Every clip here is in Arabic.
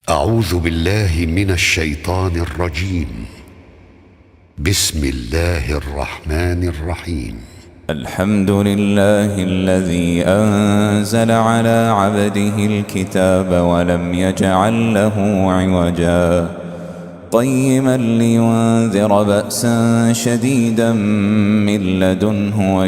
أعوذ بالله من الشيطان الرجيم. بسم الله الرحمن الرحيم. الحمد لله الذي أنزل على عبده الكتاب ولم يجعل له عوجا قيما لينذر بأسا شديدا من لدنه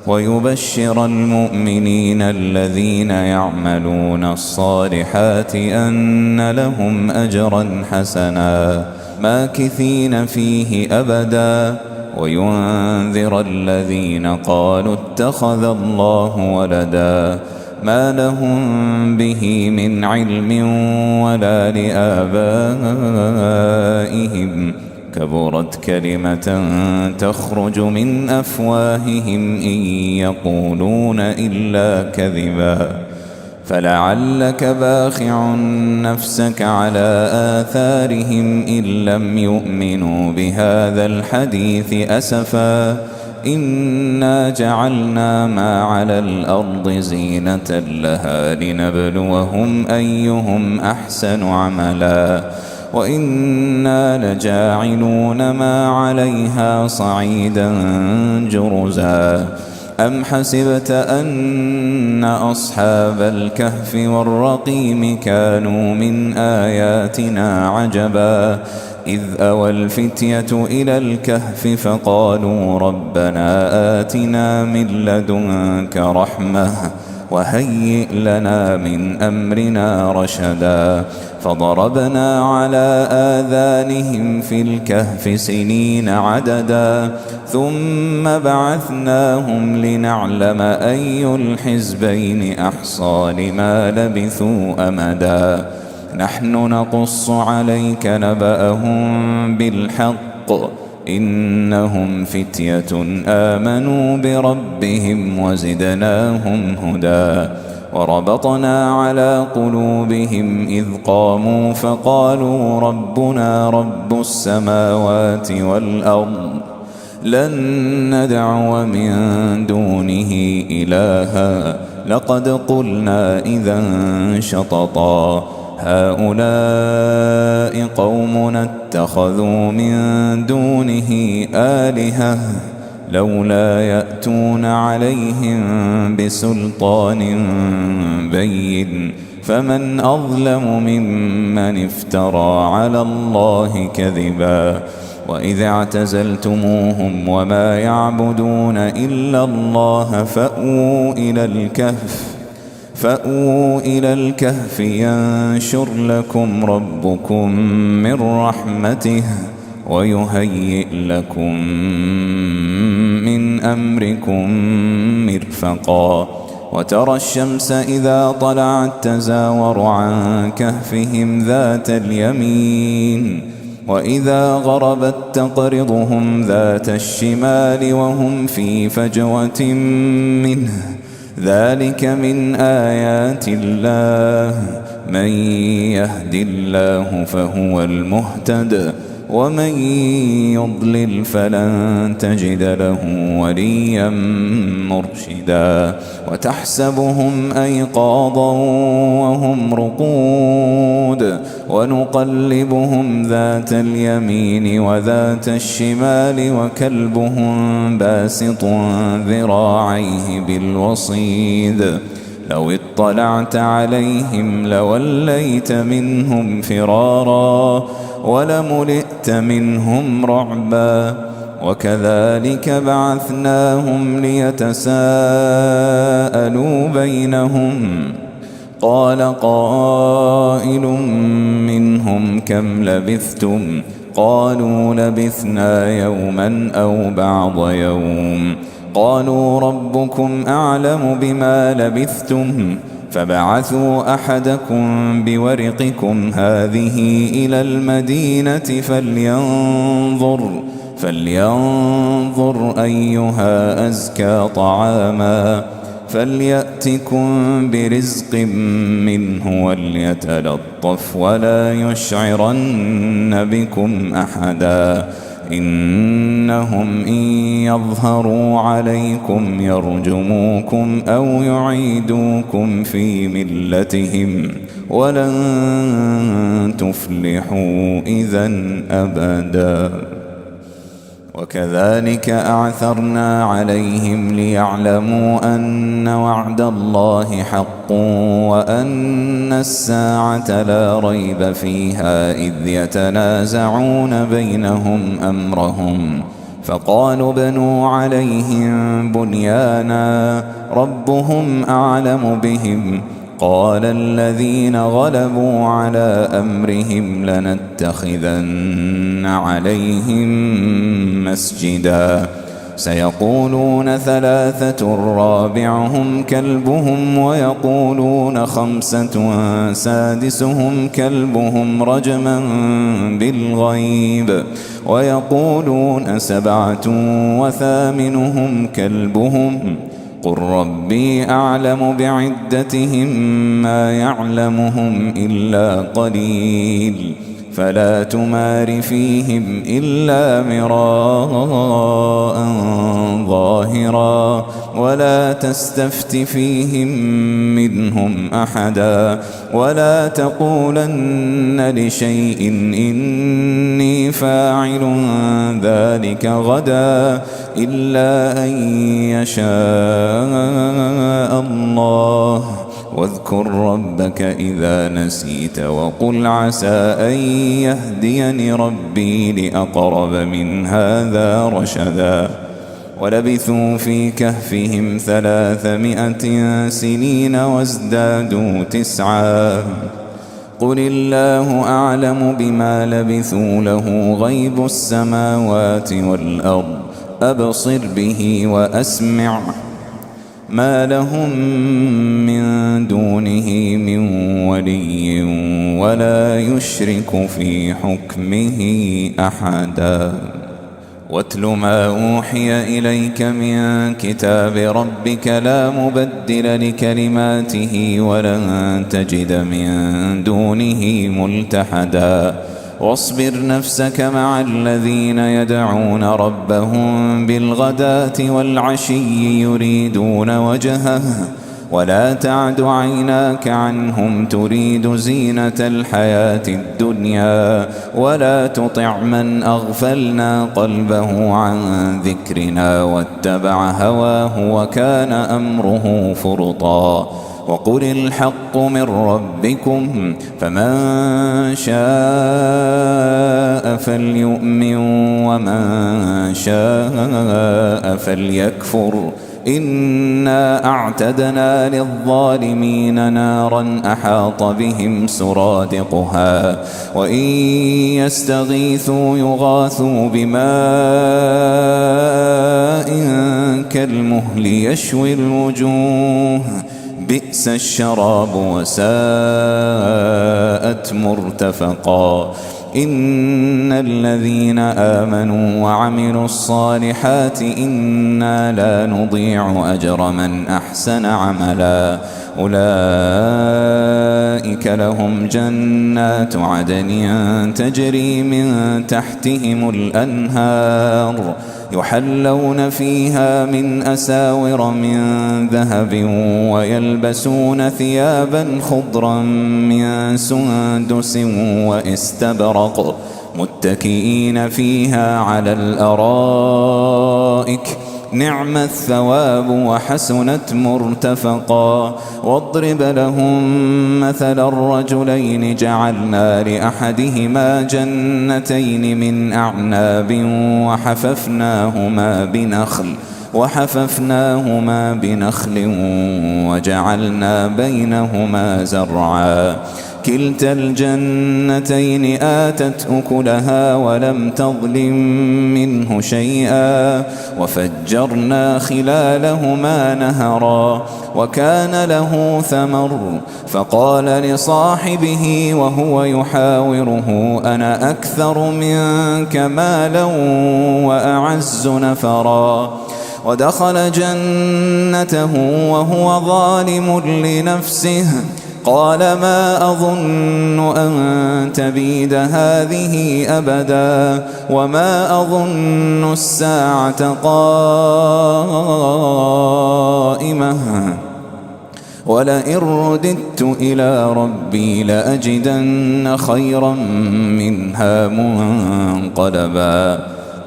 ويبشر المؤمنين الذين يعملون الصالحات أن لهم أجرا حسنا ماكثين فيه أبدا وينذر الذين قالوا اتخذ الله ولدا ما لهم به من علم ولا لآبائهم كبرت كلمة تخرج من أفواههم إن يقولون إلا كذبا فلعلك باخع نفسك على آثارهم إن لم يؤمنوا بهذا الحديث أسفا إنا جعلنا ما على الأرض زينة لها لنبلوهم أيهم أحسن عملا وإنا لجاعلون ما عليها صعيدا جرزا أم حسبت أن أصحاب الكهف والرقيم كانوا من آياتنا عجبا إذ أوى الفتية إلى الكهف فقالوا ربنا آتنا من لدنك رحمة وهيئ لنا من أمرنا رشدا فضربنا على آذانهم في الكهف سنين عددا ثم بعثناهم لنعلم أي الحزبين أحصى لما لبثوا أمدا نحن نقص عليك نبأهم بالحق إنهم فتية آمنوا بربهم وزدناهم هدى وربطنا على قلوبهم إذ قاموا فقالوا ربنا رب السماوات والأرض لن ندعو من دونه إلها لقد قلنا إذا شططا هؤلاء قومنا اتخذوا من دونه آلهة لولا يأتون عليهم بسلطان بين فمن أظلم ممن افترى على الله كذبا وإذ اعتزلتموهم وما يعبدون إلا الله فأووا إلى الكهف ينشر لكم ربكم من رحمته ويهيئ لكم من أمركم مرفقا وترى الشمس إذا طلعت تزاور عن كهفهم ذات اليمين وإذا غربت تقرضهم ذات الشمال وهم في فجوة منه ذلك من آيات الله من يهد الله فهو المهتد ومن يضلل فلن تجد له وليا مرشدا وتحسبهم أيقاظا وهم رقود ونقلبهم ذات اليمين وذات الشمال وكلبهم باسط ذراعيه بالوصيد لو اطلعت عليهم لوليت منهم فرارا ولملئت منهم رعبا وكذلك بعثناهم ليتساءلوا بينهم قال قائل منهم كم لبثتم قالوا لبثنا يوما أو بعض يوم قالوا ربكم أعلم بما لبثتم فبعثوا أحدكم بورقكم هذه إلى المدينة فلينظر أيها أزكى طعاما فليأتكم برزق منه وليتلطف ولا يشعرن بكم أحدا إنهم إن يظهروا عليكم يرجموكم أو يعيدوكم في ملتهم ولن تفلحوا إذا أبدا. وكذلك أعثرنا عليهم ليعلموا أن وعد الله حق وأن الساعة لا ريب فيها إذ يتنازعون بينهم أمرهم فقالوا ابنوا عليهم بنيانا ربهم أعلم بهم قال الذين غلبوا على أمرهم لنتخذن عليهم مسجدا سيقولون ثلاثة رابعهم كلبهم ويقولون خمسة سادسهم كلبهم رجما بالغيب ويقولون سبعة وثامنهم كلبهم قل ربي أعلم بعدتهم ما يعلمهم إلا قليل فلا تمار فيهم إلا مراء ظاهرا ولا تستفت فيهم منهم أحدا ولا تقولن لشيء إني فاعل ذلك غدا إلا أن يشاء الله واذكر ربك إذا نسيت وقل عسى أن يهديني ربي لأقرب من هذا رشدا ولبثوا في كهفهم 300 سنين وازدادوا 9 قل الله أعلم بما لبثوا له غيب السماوات والأرض أبصر به وأسمع ما لهم من دونه من ولي ولا يشرك في حكمه أحدا واتل ما أوحي إليك من كتاب ربك لا مبدل لكلماته ولن تجد من دونه ملتحدا واصبر نفسك مع الذين يدعون ربهم بالغداة والعشي يريدون وجهه ولا تعد عيناك عنهم تريد زينة الحياة الدنيا ولا تطع من أغفلنا قلبه عن ذكرنا واتبع هواه وكان أمره فرطا وقل الحق من ربكم فمن شاء فليؤمن ومن شاء فليكفر إنا أعتدنا للظالمين نارا أحاط بهم سرادقها وإن يستغيثوا يغاثوا بماء كالمهل يشوي الوجوه بئس الشراب وساءت مرتفقا إن الذين آمنوا وعملوا الصالحات إنا لا نضيع أجر من أحسن عملا أولئك لهم جنات عدن تجري من تحتهم الأنهار يحلون فيها من أساور من ذهب ويلبسون ثيابا خضرا من سندس واستبرق متكئين فيها على الأرائك نعم الثواب وحسنت مرتفقا واضرب لهم مثل الرجلين جعلنا لأحدهما جنتين من أعناب وحففناهما بنخل وجعلنا بينهما زرعا كلتا الجنتين آتت أكلها ولم تظلم منه شيئا وفجرنا خلالهما نهرا وكان له ثمر فقال لصاحبه وهو يحاوره أنا أكثر منك مالا وأعز نفرا ودخل جنته وهو ظالم لنفسه قال ما أظن أن تبيد هذه أبدا وما أظن الساعة قائمة ولئن رددت إلى ربي لأجدن خيرا منها منقلبا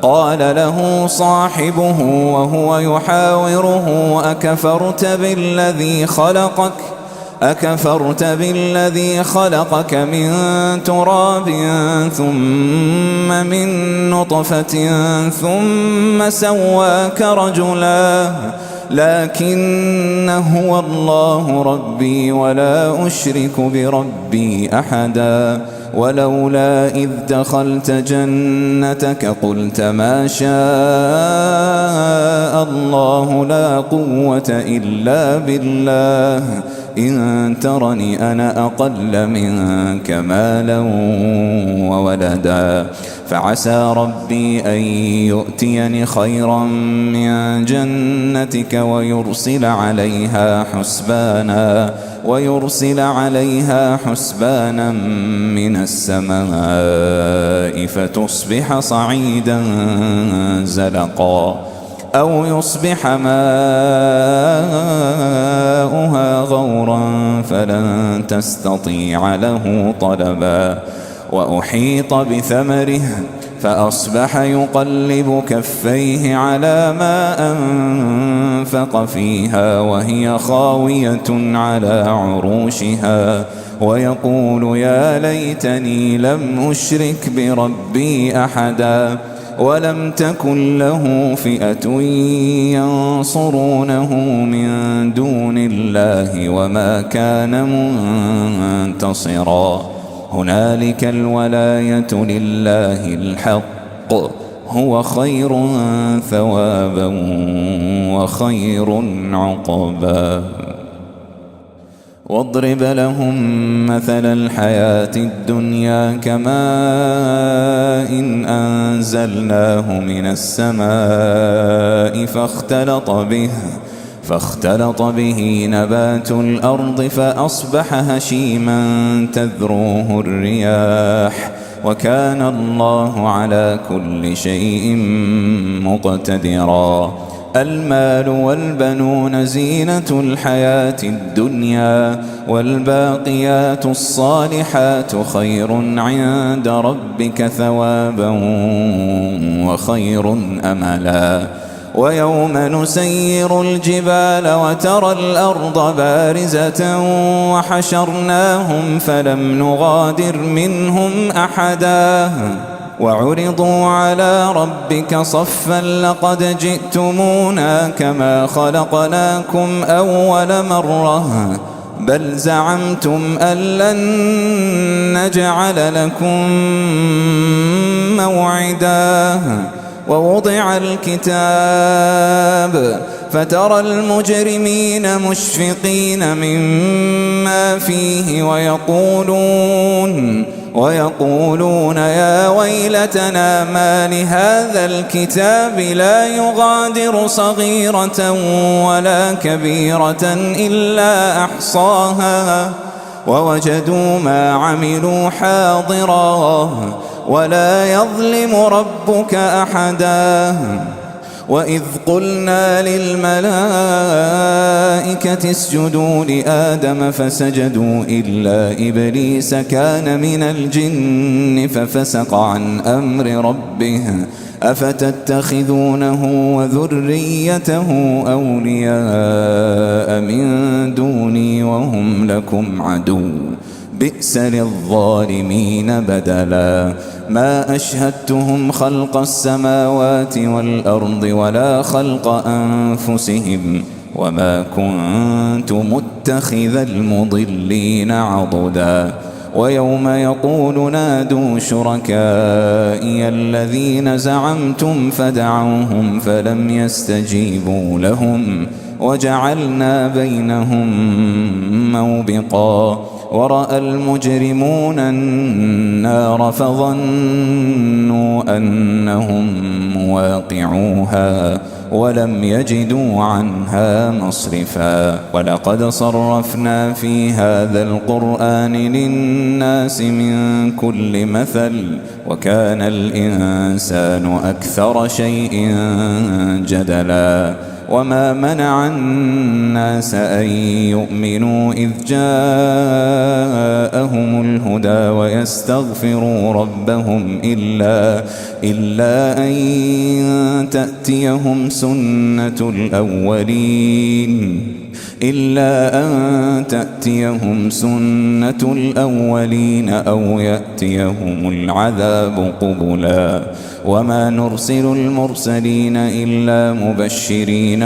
قال له صاحبه وهو يحاوره أكفرت بالذي خلقك من تراب ثم من نطفة ثم سواك رجلا لكن هو الله ربي ولا أشرك بربي أحدا ولولا إذ دخلت جنتك قلت ما شاء الله لا قوة إلا بالله إن ترني أنا أقل منك مالا وولدا فعسى ربي أن يؤتيني خيرا من جنتك ويرسل عليها حسبانا من السماء فتصبح صعيدا زلقا أو يصبح ماؤها غورا فلن تستطيع له طلبا وأحيط بثمره فأصبح يقلب كفيه على ما أنفق فيها وهي خاوية على عروشها ويقول يا ليتني لم أشرك بربي أحدا ولم تكن له فئة ينصرونه من دون الله وما كان منتصرا هنالك الولاية لله الحق هو خير ثوابا وخير عقبا واضرب لهم مثل الحياة الدنيا كماء إن أنزلناه من السماء فاختلط به نبات الأرض فأصبح هشيما تذروه الرياح وكان الله على كل شيء مقتدرا المال والبنون زينة الحياة الدنيا والباقيات الصالحات خير عند ربك ثوابا وخير أملا ويوم نسير الجبال وترى الأرض بارزة وحشرناهم فلم نغادر منهم أحدا وعرضوا على ربك صفا لقد جئتمونا كما خلقناكم أول مرة بل زعمتم أن لن نجعل لكم موعدا ووضع الكتاب فترى المجرمين مشفقين مما فيه ويقولون يا ويلتنا ما لهذا الكتاب لا يغادر صغيرة ولا كبيرة إلا أحصاها ووجدوا ما عملوا حاضرا ولا يظلم ربك أحدا وإذ قلنا للملائكة اسجدوا لآدم فسجدوا إلا إبليس كان من الجن ففسق عن أمر ربه أفتتخذونه وذريته أولياء من دوني وهم لكم عدو بئس للظالمين بدلا ما أشهدتهم خلق السماوات والأرض ولا خلق أنفسهم وما كنت متخذ المضلين عضدا ويوم يقول نادوا شركائي الذين زعمتم فدعوهم فلم يستجيبوا لهم وجعلنا بينهم موبقا ورأى المجرمون النار فظنوا أنهم مواقعوها ولم يجدوا عنها مصرفا ولقد صرفنا في هذا القرآن للناس من كل مثل وكان الإنسان أكثر شيء جدلا وما منع الناس أن يؤمنوا إذ جاءهم الهدى ويستغفروا ربهم إلا أن تأتيهم سنة الأولين أو يأتيهم العذاب قبلا وما نرسل المرسلين إلا مبشرين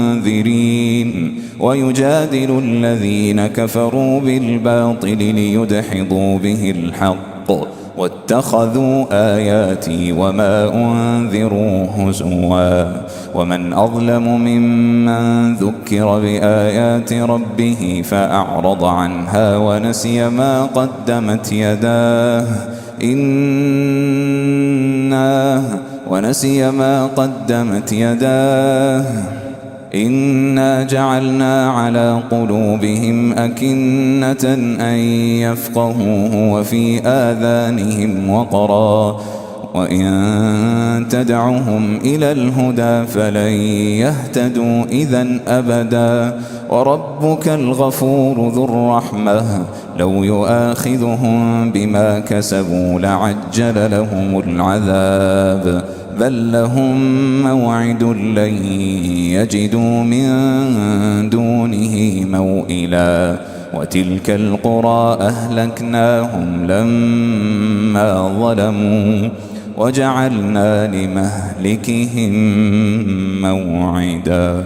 ومنذرين ويجادل الذين كفروا بالباطل ليدحضوا به الحق واتخذوا آياتي وما أنذروا هزوا ومن أظلم ممن ذكر بآيات ربه فأعرض عنها ونسي ما قدمت يداه إنا جعلنا على قلوبهم أكنة أن يفقهوه وفي آذانهم وقرا وإن تدعهم إلى الهدى فلن يهتدوا إذن أبدا وربك الغفور ذو الرحمة لو يؤاخذهم بما كسبوا لعجل لهم العذاب بل لهم موعد لن يجدوا من دونه موئلا وتلك القرى أهلكناهم لما ظلموا وجعلنا لمهلكهم موعدا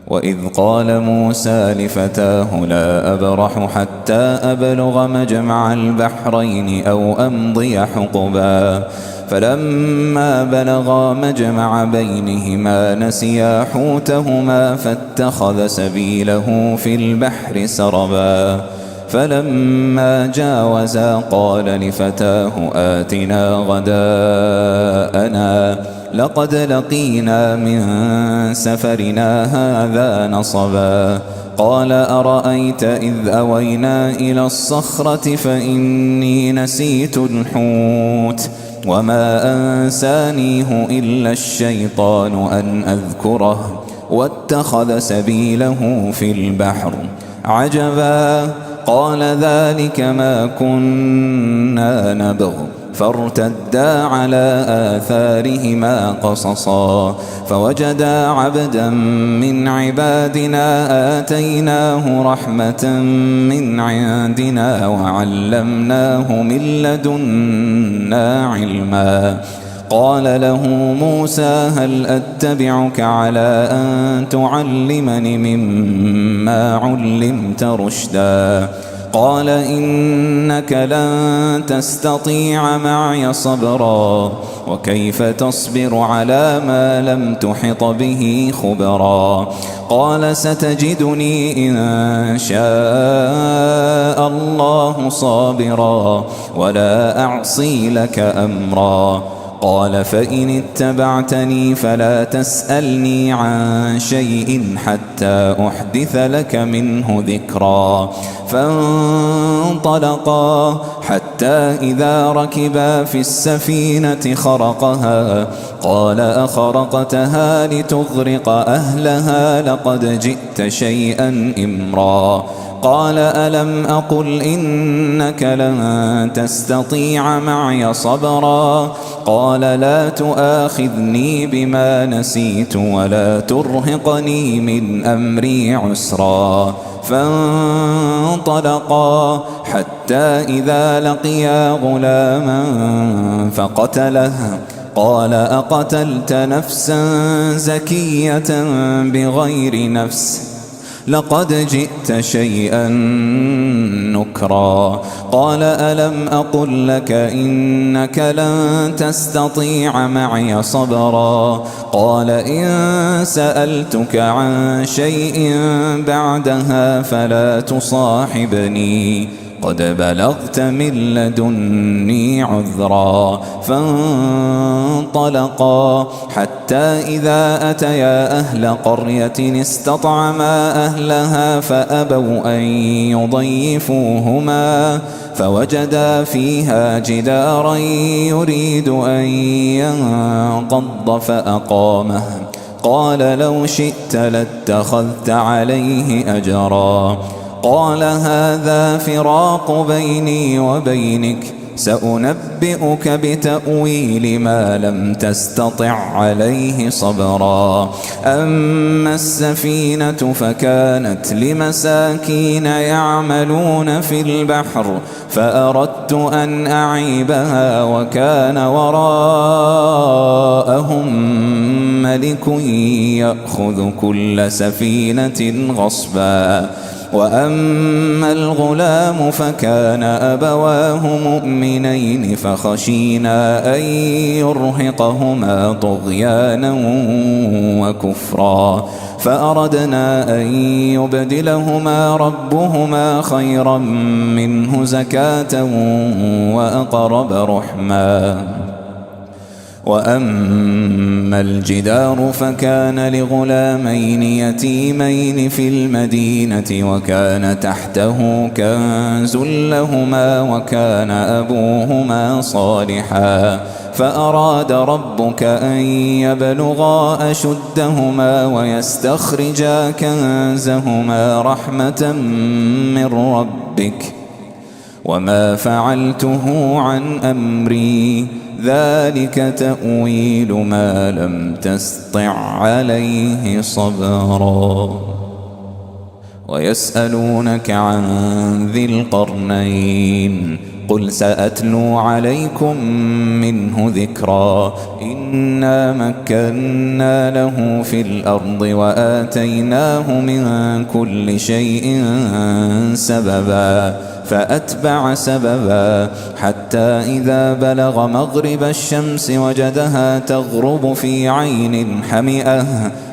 وإذ قال موسى لفتاه لا أبرح حتى أبلغ مجمع البحرين أو أمضي حقبا فلما بلغا مجمع بينهما نسيا حوتهما فاتخذ سبيله في البحر سربا فلما جاوزا قال لفتاه آتنا غداءنا لقد لقينا من سفرنا هذا نصبا قال أرأيت إذ أوينا إلى الصخرة فإني نسيت الحوت وما أنسانيه إلا الشيطان أن أذكره واتخذ سبيله في البحر عجبا قال ذلك ما كنا نبغ فارتدا على آثارهما قصصا فوجدا عبدا من عبادنا آتيناه رحمة من عندنا وعلمناه من لدنا علما قال له موسى هل أتبعك على أن تعلمني مما علمت رشدا قال إنك لن تستطيع معي صبرا وكيف تصبر على ما لم تحط به خبرا قال ستجدني إن شاء الله صابرا ولا أعصي لك أمرا قال فإن اتبعتني فلا تسألني عن شيء حتى أحدث لك منه ذكرا فانطلقا حتى إذا ركبا في السفينة خرقها قال أخرقتها لتغرق أهلها لقد جئت شيئا إمرا قال ألم أقل إنك لن تستطيع معي صبرا قال لا تؤاخذني بما نسيت ولا ترهقني من أمري عسرا فانطلقا حتى إذا لقيا غلاما فقتله قال أقتلت نفسا زكية بغير نفس لقد جئت شيئا نكرا قال ألم أقل لك إنك لن تستطيع معي صبرا قال إن سألتك عن شيء بعدها فلا تصاحبني قد بلغت من لدني عذرا. فانطلقا حتى إذا أتيا أهل قرية استطعما أهلها فأبوا أن يضيفوهما فوجدا فيها جدارا يريد أن ينقض فأقامه. قال لو شئت لاتخذت عليه أجرا. قال هذا فراق بيني وبينك سأنبئك بتأويل ما لم تستطع عليه صبرا. أما السفينة فكانت لمساكين يعملون في البحر فأردت أن أعيبها وكان وراءهم ملك يأخذ كل سفينة غصبا. وأما الغلام فكان أبواه مؤمنين فخشينا أن يرهقهما طغيانا وكفرا فأردنا أن يبدلهما ربهما خيرا منه زكاة وأقرب رحما. وأما الجدار فكان لغلامين يتيمين في المدينة وكان تحته كنز لهما وكان أبوهما صالحا فأراد ربك أن يبلغا أشدهما ويستخرجا كنزهما رحمة من ربك وما فعلته عن أمري ذلك تأويل ما لم تسطع عليه صبرا. ويسألونك عن ذي القرنين قل سأتلو عليكم منه ذكرا. إنا مكنا له في الأرض وآتيناه من كل شيء سببا فأتبع سببا حتى إذا بلغ مغرب الشمس وجدها تغرب في عين حمئة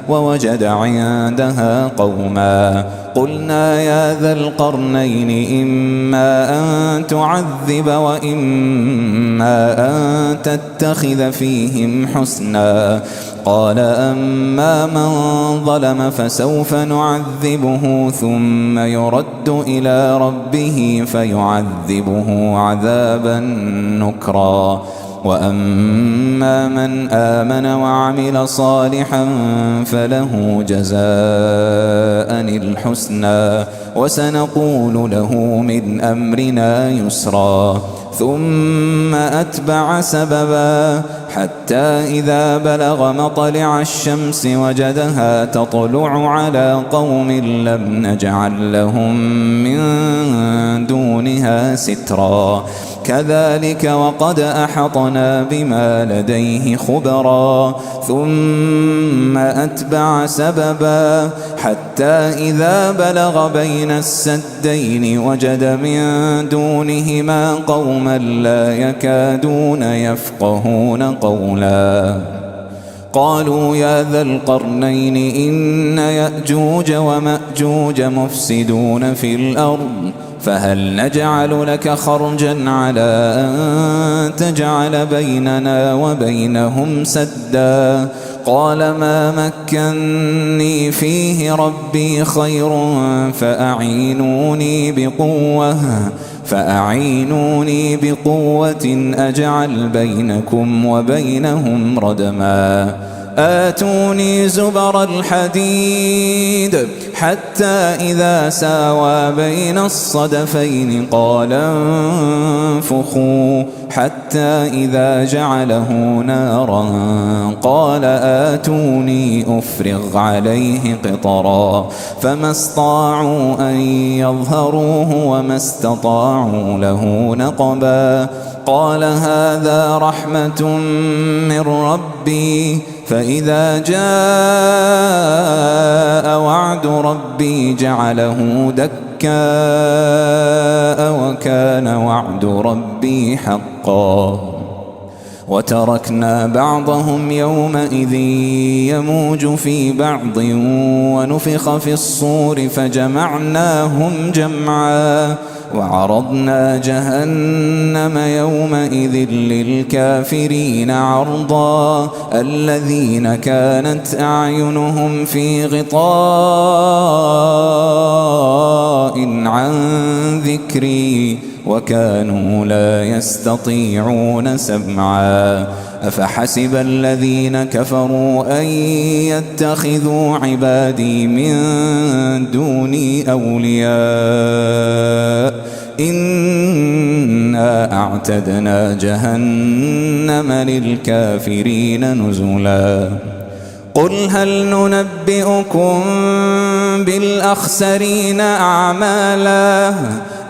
ووجد عندها قوما قلنا يا ذا القرنين إما أن تعذب وإما أن تتخذ فيهم حسنا. قال أما من ظلم فسوف نعذبه ثم يرد إلى ربه فيعذبه عذابا نكرا. وأما من آمن وعمل صالحا فله جزاء الحسنى وسنقول له من أمرنا يسرا. ثم أتبع سببا حتى إذا بلغ مطلع الشمس وجدها تطلع على قوم لم نجعل لهم من دونها سترا. كذلك وقد أحطنا بما لديه خبرا. ثم أتبع سببا حتى إذا بلغ بين السدين وجد من دونهما قوما لا يكادون يفقهون قولا. قالوا يا ذا القرنين إن يأجوج ومأجوج مفسدون في الأرض فهل نجعل لك خرجا على أن تجعل بيننا وبينهم سدا. قال ما مكني فيه ربي خير فأعينوني بقوة أجعل بينكم وبينهم ردما. آتوني زبر الحديد حتى إذا ساوى بين الصدفين قال انفخوا حتى إذا جعله نارا قال آتوني أفرغ عليه قطرا. فما استطاعوا أن يظهروه وما استطاعوا له نقبا. قال هذا رحمة من ربي فإذا جاء وعد ربي جعله دكاء وكان وعد ربي حقا. وتركنا بعضهم يومئذ يموج في بعض ونفخ في الصور فجمعناهم جمعا. وعرضنا جهنم يومئذ للكافرين عرضا الذين كانت أعينهم في غطاء عن ذكري وكانوا لا يستطيعون سمعا أفحسب الذين كفروا أن يتخذوا عبادي من دوني أولياء إنا أعتدنا جهنم للكافرين نزلا قل هل ننبئكم بالأخسرين أعمالا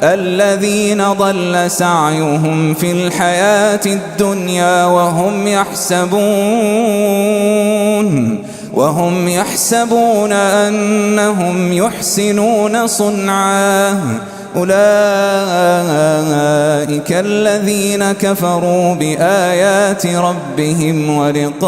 الذين ضل سعيهم في الحياة الدنيا وهم يحسبون أنهم يحسنون صنعا أولئك الذين كفروا بآيات ربهم ولقائه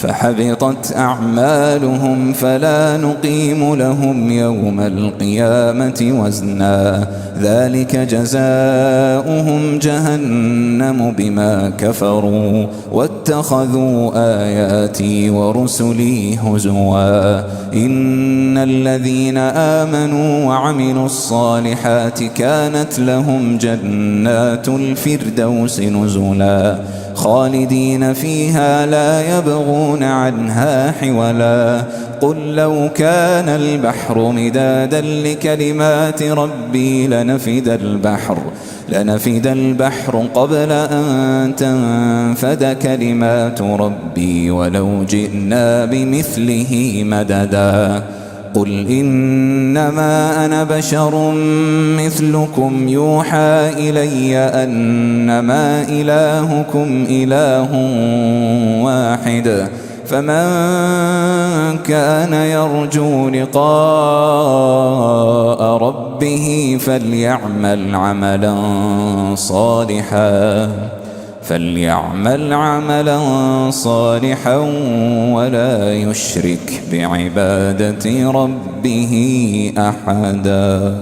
فحبطت أعمالهم فلا نقيم لهم يوم القيامة وزنا ذلك جزاؤهم جهنم بما كفروا واتخذوا آياتي ورسلي هزوا إن الذين آمنوا وعملوا الصالحات كانت لهم جنات الفردوس نزلا خالدين فيها لا يبغون عنها حولا قل لو كان البحر مدادا لكلمات ربي لنفد البحر قبل أن تنفد كلمات ربي ولو جئنا بمثله مددا قل إنما أنا بشر مثلكم يوحى إلي أنما إلهكم إله واحد فمن كان يرجو لقاء ربه فليعمل عملا صالحا ولا يشرك بعبادة ربه أحدا.